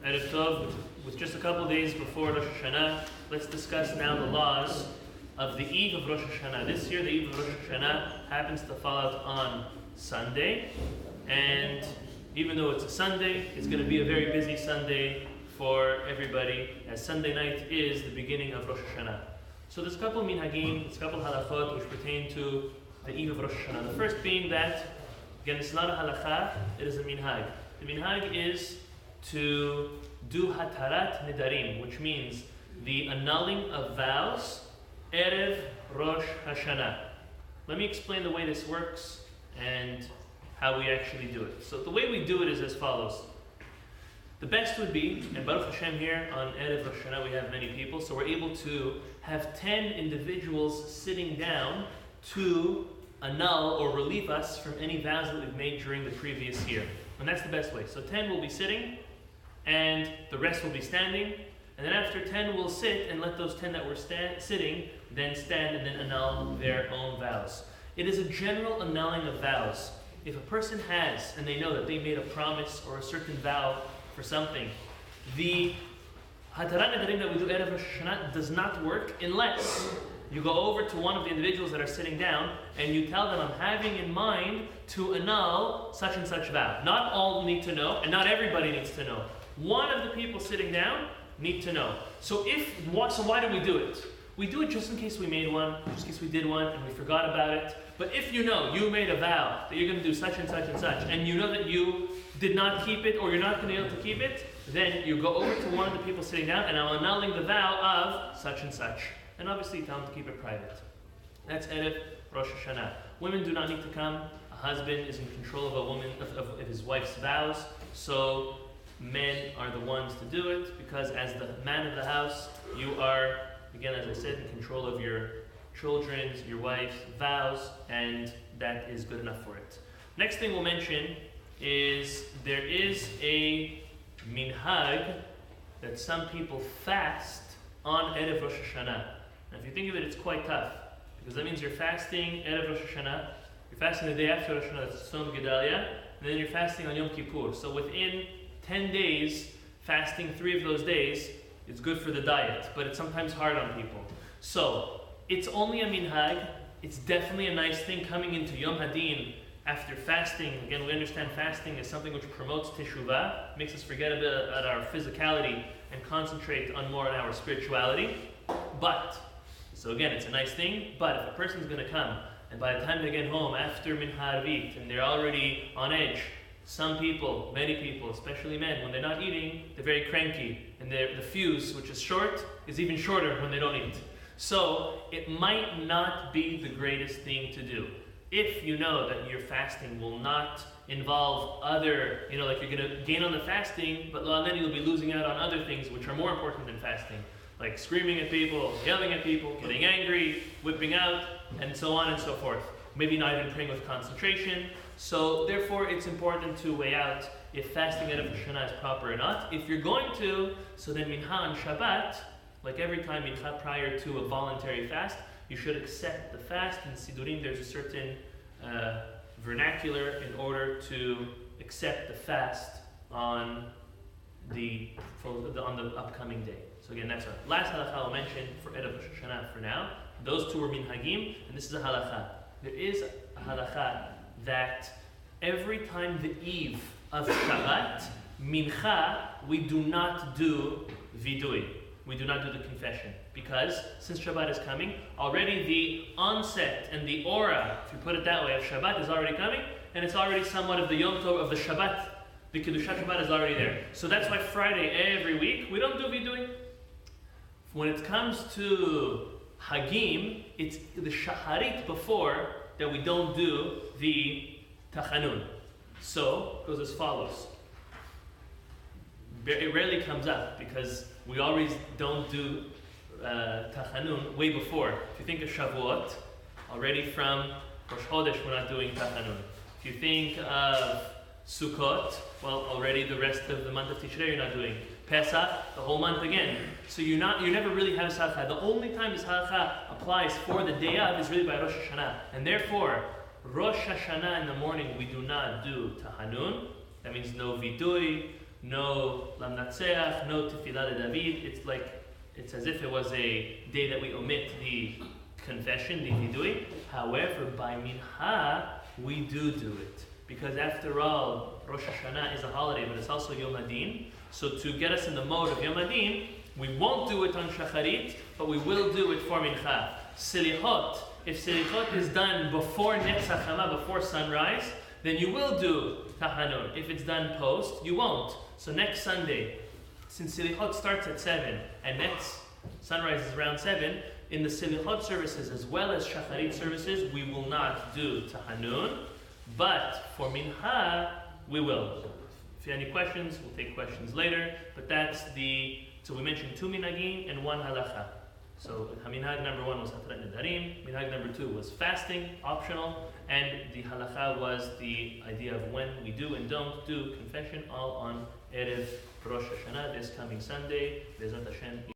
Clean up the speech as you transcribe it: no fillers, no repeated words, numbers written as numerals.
Erev Tov, with just a couple days before Rosh Hashana, let's discuss now the laws of the eve of Rosh Hashana. This year, the eve of Rosh Hashana happens to fall out on Sunday, and even though it's a Sunday, it's going to be a very busy Sunday for everybody, as Sunday night is the beginning of Rosh Hashana. So there's a couple of minhagim, there's a couple of halachot which pertain to the eve of Rosh Hashana. The first being that, again, it's not a halakha, it is a minhag. The minhag is to do Hatarat Nedarim, which means the annulling of vows, Erev Rosh Hashana. Let me explain the way this works and how we actually do it. So the way we do it is as follows. The best would be, and Baruch Hashem here on Erev Rosh Hashanah we have many people, so we're able to have 10 individuals sitting down to annul or relieve us from any vows that we've made during the previous year. And that's the best way. So 10 will be sitting, and the rest will be standing, and then after 10 we'll sit and let those 10 that were sitting then stand and then annul their own vows. It is a general annulling of vows. If a person has, and they know that they made a promise or a certain vow for something, the Hatarat Nedarim that we do Erev Rosh Hashanah does not work unless you go over to one of the individuals that are sitting down and you tell them, I'm having in mind to annul such and such vow. Not all need to know, and not everybody needs to know. One of the people sitting down need to know. So why do we do it? We do it just in case we made one, just in case we did one and we forgot about it. But if you know you made a vow that you're going to do such and such and such, and you know that you did not keep it or you're not going to be able to keep it, then you go over to one of the people sitting down and I'm annulling the vow of such and such. And obviously tell them to keep it private. That's Erev Rosh Hashanah. Women do not need to come. A husband is in control of a woman of his wife's vows, so men are the ones to do it, because as the man of the house, you are, again, as I said, in control of your children's, your wife's vows, and that is good enough for it. Next thing we'll mention is there is a minhag that some people fast on Erev Rosh Hashanah. Now, if you think of it, it's quite tough, because that means you're fasting Erev Rosh Hashanah, you're fasting the day after Rosh Hashanah, that's Tzom Gedalia, and then you're fasting on Yom Kippur. So within 10 days, fasting 3 of those days, it's good for the diet, but it's sometimes hard on people. So, it's only a minhag. It's definitely a nice thing coming into Yom Hadin after fasting. Again, we understand fasting is something which promotes teshuvah, makes us forget a bit about our physicality and concentrate on more on our spirituality. But, so again, it's a nice thing, but if a person's going to come, and by the time they get home after Mincha Arvit, and they're already on edge, some people, many people, especially men, when they're not eating, they're very cranky, and the fuse, which is short, is even shorter when they don't eat. So, it might not be the greatest thing to do. If you know that your fasting will not involve other, like you're going to gain on the fasting, but then you'll be losing out on other things which are more important than fasting, like screaming at people, yelling at people, getting angry, whipping out, and so on and so forth. Maybe not even praying with concentration. So therefore it's important to weigh out if fasting Erev Hashana is proper or not. If you're going to, so then Mincha on Shabbat, like every time Mincha prior to a voluntary fast, you should accept the fast. In Sidurim there's a certain vernacular in order to accept the fast on the upcoming day. So again, that's our last halakha I'll mention for Erev Rosh Hashanah for now. Those two were minhagim, and this is a halakha. There is a halakha that every time the eve of Shabbat, mincha, we do not do vidui. We do not do the confession. Because since Shabbat is coming, already the onset and the aura, if you put it that way, of Shabbat is already coming, and it's already somewhat of the Yom Tov of the Shabbat. The Keddushat Shabbat is already there. So that's why Friday every week, we don't do vidui. When it comes to Hagim, it's the Shacharit before that we don't do the Tachanun. So, it goes as follows. It rarely comes up because we always don't do Tachanun way before. If you think of Shavuot, already from Rosh Chodesh we're not doing Tachanun. If you think of Sukkot, well, already the rest of the month of Tishrei you're not doing. Pesach, the whole month again. So you never really have Salcha. The only time this Salcha applies for the day of is really by Rosh Hashanah. And therefore, Rosh Hashanah in the morning we do not do Tahanun. That means no vidui, no lamnatseach, no tefillah David. It's as if it was a day that we omit the confession, the vidui. However, by mincha, we do it. Because after all, Rosh Hashanah is a holiday, but it's also Yom Adin. So to get us in the mode of Yom Adin, we won't do it on Shacharit, but we will do it for mincha. Selichot, if Selichot is done before Netz HaChama, before sunrise, then you will do Tahanun. If it's done post, you won't. So next Sunday, since Selichot starts at 7 and next sunrise is around 7, in the Selichot services as well as Shacharit services, we will not do Tahanun, but for Mincha, we will. If you have any questions, we'll take questions later, but so we mentioned 2 minhagim and 1 halacha. So minhag number 1 was Hatarat Nedarim, minhag number 2 was fasting, optional, and the halacha was the idea of when we do and don't do confession, all on Erev Rosh Hashanah, this coming Sunday, Be'ezrat Hashem.